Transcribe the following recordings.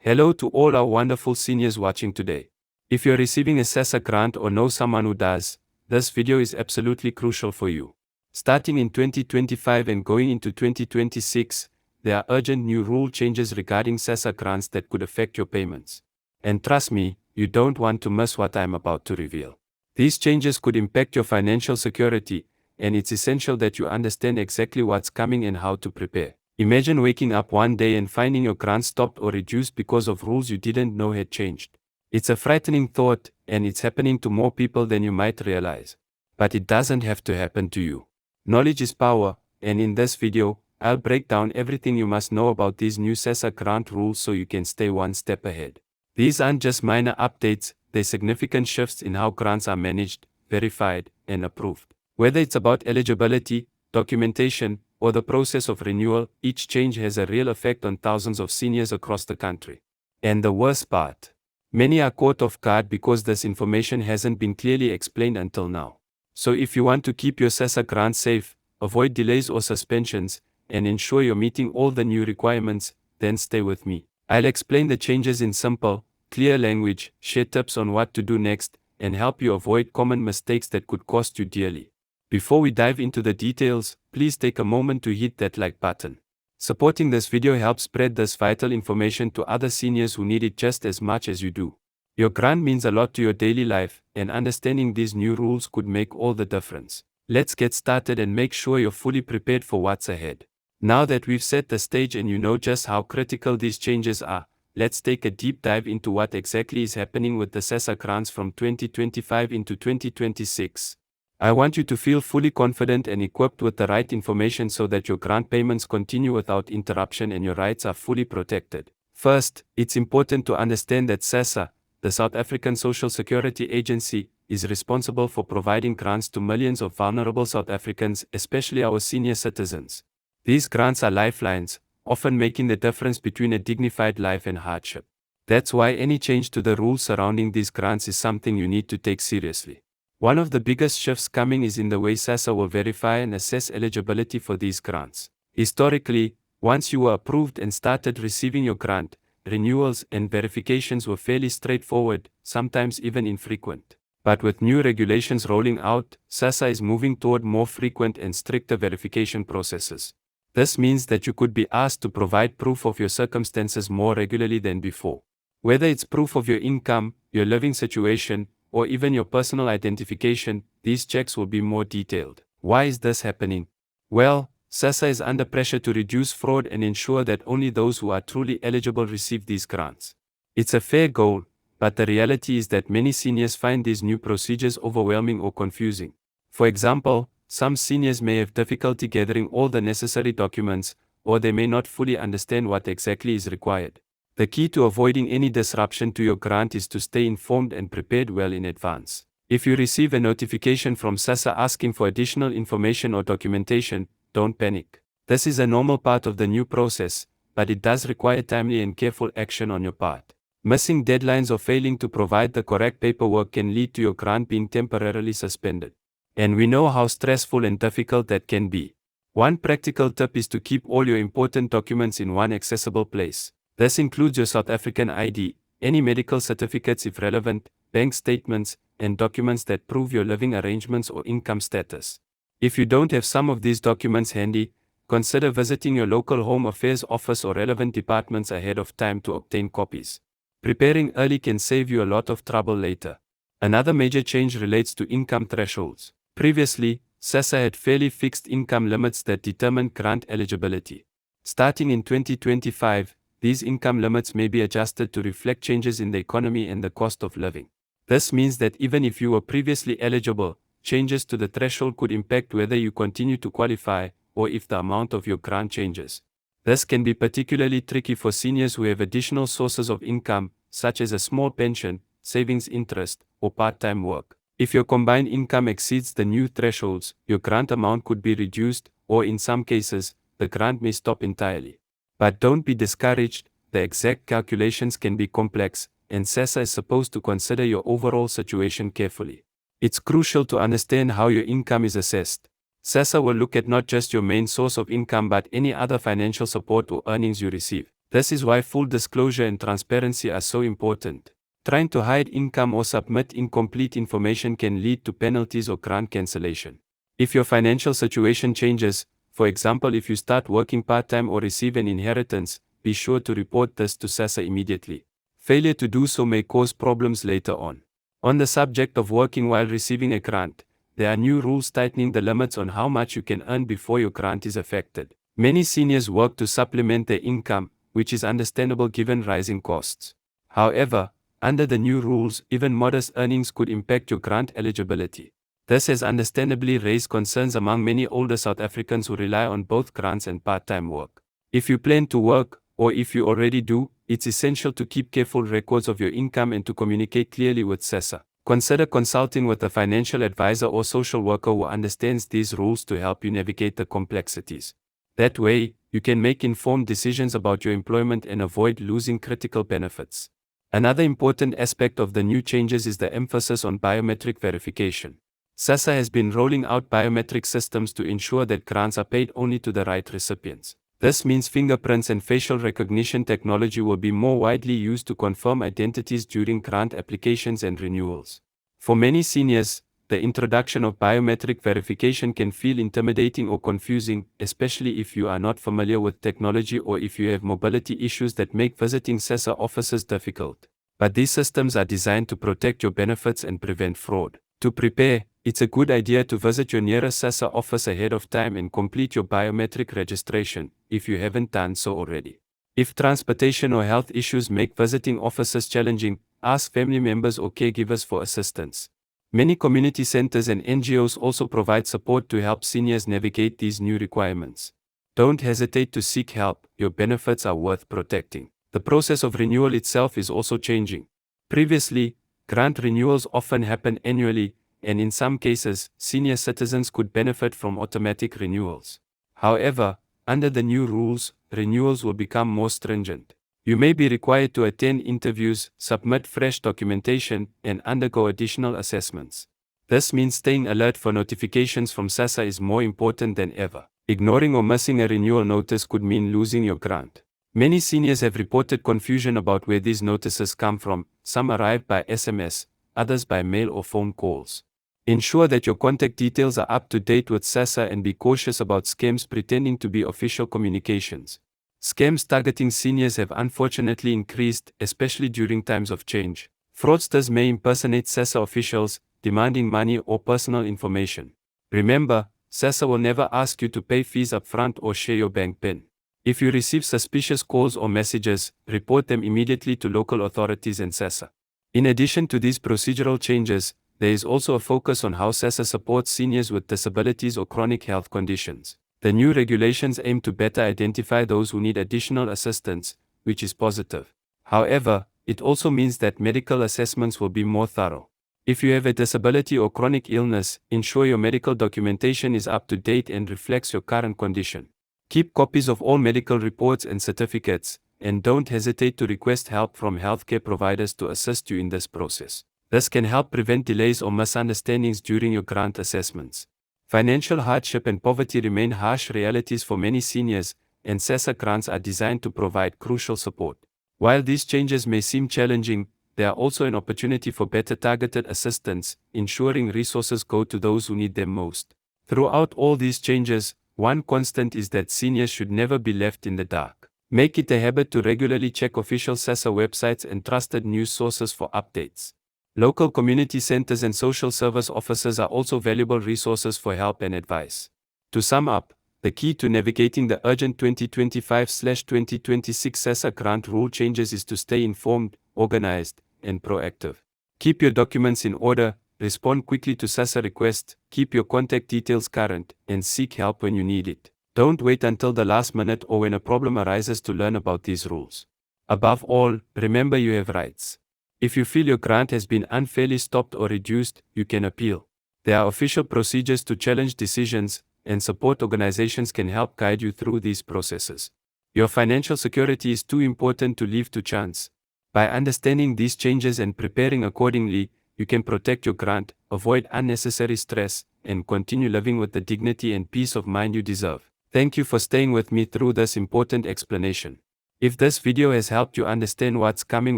Hello to all our wonderful seniors watching today. If you're receiving a SASSA grant or know someone who does, this video is absolutely crucial for you. Starting in 2025 and going into 2026, there are urgent new rule changes regarding SASSA grants that could affect your payments. And trust me, you don't want to miss what I'm about to reveal. These changes could impact your financial security, and it's essential that you understand exactly what's coming and how to prepare. Imagine waking up one day and finding your grant stopped or reduced because of rules you didn't know had changed. It's a frightening thought, and it's happening to more people than you might realize. But it doesn't have to happen to you. Knowledge is power, and in this video, I'll break down everything you must know about these new SASSA grant rules so you can stay one step ahead. These aren't just minor updates, they're significant shifts in how grants are managed, verified, and approved. Whether it's about eligibility, documentation, or the process of renewal, each change has a real effect on thousands of seniors across the country. And the worst part, many are caught off guard because this information hasn't been clearly explained until now. So if you want to keep your SASSA grant safe, avoid delays or suspensions, and ensure you're meeting all the new requirements, then stay with me. I'll explain the changes in simple, clear language, share tips on what to do next, and help you avoid common mistakes that could cost you dearly. Before we dive into the details, please take a moment to hit that like button. Supporting this video helps spread this vital information to other seniors who need it just as much as you do. Your grant means a lot to your daily life, and understanding these new rules could make all the difference. Let's get started and make sure you're fully prepared for what's ahead. Now that we've set the stage and you know just how critical these changes are, let's take a deep dive into what exactly is happening with the SASSA grants from 2025 into 2026. I want you to feel fully confident and equipped with the right information so that your grant payments continue without interruption and your rights are fully protected. First, it's important to understand that SASSA, the South African Social Security Agency, is responsible for providing grants to millions of vulnerable South Africans, especially our senior citizens. These grants are lifelines, often making the difference between a dignified life and hardship. That's why any change to the rules surrounding these grants is something you need to take seriously. One of the biggest shifts coming is in the way SASSA will verify and assess eligibility for these grants. Historically, once you were approved and started receiving your grant, renewals and verifications were fairly straightforward, sometimes even infrequent. But with new regulations rolling out, SASSA is moving toward more frequent and stricter verification processes. This means that you could be asked to provide proof of your circumstances more regularly than before. Whether it's proof of your income, your living situation, or even your personal identification, these checks will be more detailed. Why is this happening? Well, SASSA is under pressure to reduce fraud and ensure that only those who are truly eligible receive these grants. It's a fair goal, but the reality is that many seniors find these new procedures overwhelming or confusing. For example, some seniors may have difficulty gathering all the necessary documents, or they may not fully understand what exactly is required. The key to avoiding any disruption to your grant is to stay informed and prepared well in advance. If you receive a notification from SASSA asking for additional information or documentation, don't panic. This is a normal part of the new process, but it does require timely and careful action on your part. Missing deadlines or failing to provide the correct paperwork can lead to your grant being temporarily suspended. And we know how stressful and difficult that can be. One practical tip is to keep all your important documents in one accessible place. This includes your South African ID, any medical certificates if relevant, bank statements, and documents that prove your living arrangements or income status. If you don't have some of these documents handy, consider visiting your local Home Affairs office or relevant departments ahead of time to obtain copies. Preparing early can save you a lot of trouble later. Another major change relates to income thresholds. Previously, SASSA had fairly fixed income limits that determined grant eligibility. Starting in 2025, these income limits may be adjusted to reflect changes in the economy and the cost of living. This means that even if you were previously eligible, changes to the threshold could impact whether you continue to qualify or if the amount of your grant changes. This can be particularly tricky for seniors who have additional sources of income, such as a small pension, savings interest, or part-time work. If your combined income exceeds the new thresholds, your grant amount could be reduced, or in some cases, the grant may stop entirely. But don't be discouraged, the exact calculations can be complex, and SASSA is supposed to consider your overall situation carefully. It's crucial to understand how your income is assessed. SASSA will look at not just your main source of income but any other financial support or earnings you receive. This is why full disclosure and transparency are so important. Trying to hide income or submit incomplete information can lead to penalties or grant cancellation. If your financial situation changes, for example if you start working part-time or receive an inheritance, be sure to report this to SASSA immediately. Failure to do so may cause problems later on. On the subject of working while receiving a grant, there are new rules tightening the limits on how much you can earn before your grant is affected. Many seniors work to supplement their income, which is understandable given rising costs. However, under the new rules, even modest earnings could impact your grant eligibility. This has understandably raised concerns among many older South Africans who rely on both grants and part-time work. If you plan to work, or if you already do, it's essential to keep careful records of your income and to communicate clearly with SASSA. Consider consulting with a financial advisor or social worker who understands these rules to help you navigate the complexities. That way, you can make informed decisions about your employment and avoid losing critical benefits. Another important aspect of the new changes is the emphasis on biometric verification. SASSA has been rolling out biometric systems to ensure that grants are paid only to the right recipients. This means fingerprints and facial recognition technology will be more widely used to confirm identities during grant applications and renewals. For many seniors, the introduction of biometric verification can feel intimidating or confusing, especially if you are not familiar with technology or if you have mobility issues that make visiting SASSA offices difficult. But these systems are designed to protect your benefits and prevent fraud. To prepare, it's a good idea to visit your nearest SASSA office ahead of time and complete your biometric registration, if you haven't done so already. If transportation or health issues make visiting offices challenging, ask family members or caregivers for assistance. Many community centers and NGOs also provide support to help seniors navigate these new requirements. Don't hesitate to seek help, your benefits are worth protecting. The process of renewal itself is also changing. Previously, grant renewals often happen annually, and in some cases, senior citizens could benefit from automatic renewals. However, under the new rules, renewals will become more stringent. You may be required to attend interviews, submit fresh documentation, and undergo additional assessments. This means staying alert for notifications from SASSA is more important than ever. Ignoring or missing a renewal notice could mean losing your grant. Many seniors have reported confusion about where these notices come from. Some arrive by SMS, others by mail or phone calls. Ensure that your contact details are up to date with SASSA and be cautious about scams pretending to be official communications. Scams targeting seniors have unfortunately increased, especially during times of change. Fraudsters may impersonate SASSA officials, demanding money or personal information. Remember, SASSA will never ask you to pay fees upfront or share your bank PIN. If you receive suspicious calls or messages, report them immediately to local authorities and SASSA. In addition to these procedural changes, there is also a focus on how SASSA supports seniors with disabilities or chronic health conditions. The new regulations aim to better identify those who need additional assistance, which is positive. However, it also means that medical assessments will be more thorough. If you have a disability or chronic illness, ensure your medical documentation is up to date and reflects your current condition. Keep copies of all medical reports and certificates, and don't hesitate to request help from healthcare providers to assist you in this process. This can help prevent delays or misunderstandings during your grant assessments. Financial hardship and poverty remain harsh realities for many seniors, and SASSA grants are designed to provide crucial support. While these changes may seem challenging, they are also an opportunity for better targeted assistance, ensuring resources go to those who need them most. Throughout all these changes, one constant is that seniors should never be left in the dark. Make it a habit to regularly check official SASSA websites and trusted news sources for updates. Local community centers and social service offices are also valuable resources for help and advice. To sum up, the key to navigating the urgent 2025/2026 SASSA grant rule changes is to stay informed, organized, and proactive. Keep your documents in order, respond quickly to SASSA requests, keep your contact details current, and seek help when you need it. Don't wait until the last minute or when a problem arises to learn about these rules. Above all, remember you have rights. If you feel your grant has been unfairly stopped or reduced, you can appeal. There are official procedures to challenge decisions, and support organizations can help guide you through these processes. Your financial security is too important to leave to chance. By understanding these changes and preparing accordingly, you can protect your grant, avoid unnecessary stress, and continue living with the dignity and peace of mind you deserve. Thank you for staying with me through this important explanation. If this video has helped you understand what's coming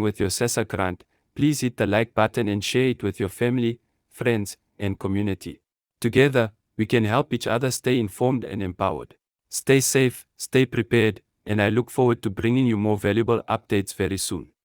with your SASSA grant, please hit the like button and share it with your family, friends, and community. Together, we can help each other stay informed and empowered. Stay safe, stay prepared, and I look forward to bringing you more valuable updates very soon.